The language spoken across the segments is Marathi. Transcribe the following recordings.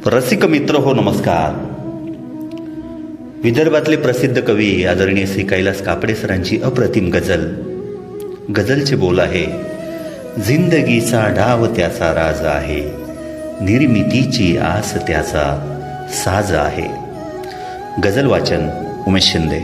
रसिक मित्र हो, नमस्कार. विदर्भातले प्रसिद्ध कवी आदरणीय श्री कैलास कापडे सरांची अप्रतिम गझल. गझलचे बोल आहे, जिंदगीचा डाव त्याचा राज आहे, निर्मितीची आस त्याचा साज आहे. गझल वाचन उमेश शिंदे.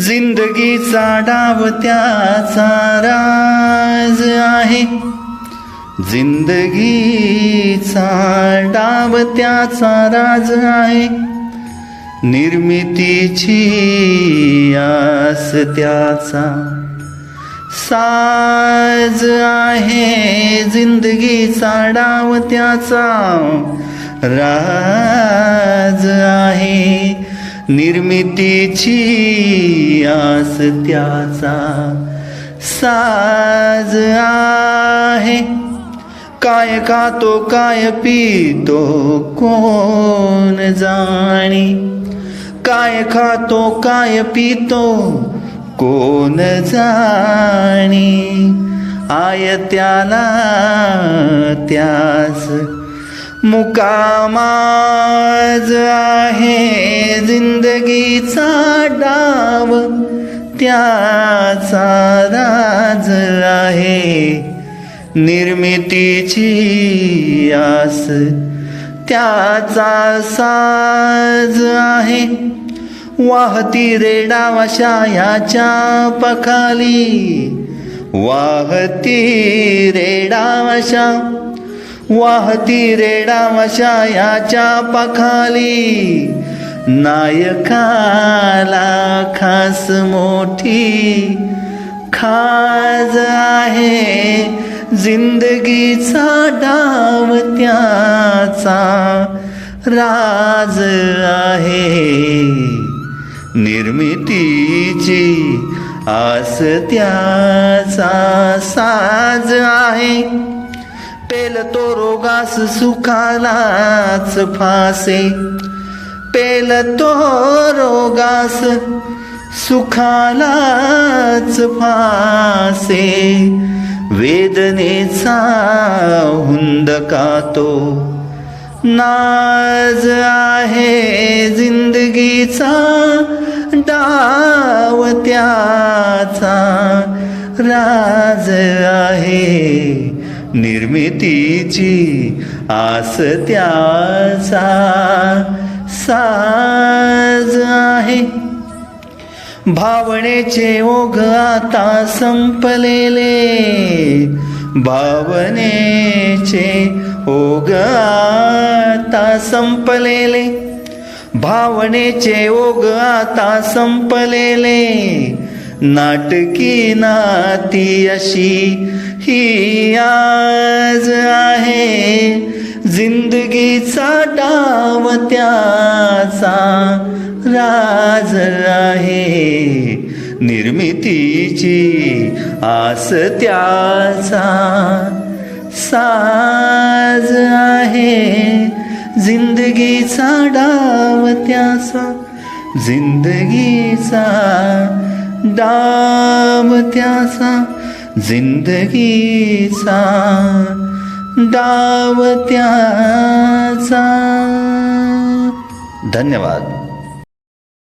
जिंदगीचा डाव त्याचा राज आहे, जिंदगीचा डाव त्याचा राज आहे, निर्मितीची आस त्याचा साज आहे. जिंदगीचा डाव त्याचा राज आहे, निर्मितीची आस त्याचा साज आहे. काय खातो काय पितो कोण जाणे, काय खातो काय पितो कोण जाणे. आय त्याला त्यास मुकामाज आहे, जिंदगीचा डाव त्याचा राज आहे, निर्मितीची आस त्याचा साज आहे. वाहती रे डावाशा याच्या पखाली, वाहती रे डावाशा, वाहती रे डावाशा याच्या पखाली. नायकाला खास मोठी खाज आहे, जिंदगीचा डाव त्याचा राज आहे, निर्मितीची आस त्याचा साज आहे. पेलतो रोगास सुखालाच फासे, पेलतो रोगास सुखालाच फासे. वेदनेचा हुंदका तो नाज आहे, जिंदगीचा डाव त्याचा राज आहे, निर्मितीची आस त्याचा साज आहे. भावनेचे ओघ आता संपलेले, भावनेचे ओघ आता संपलेले, भावनेचे ओघ आता संपलेले. नाटकी नाती अशी ही आज आहे, जिंदगीचा डाव त्याचा राज आहे, निर्मितीची आस त्याचा साज आहे. जिंदगीचा डाव त्याचा, जिंदगीचा डाव त्याचा, जिंदगीचा डाव त्याचा. धन्यवाद.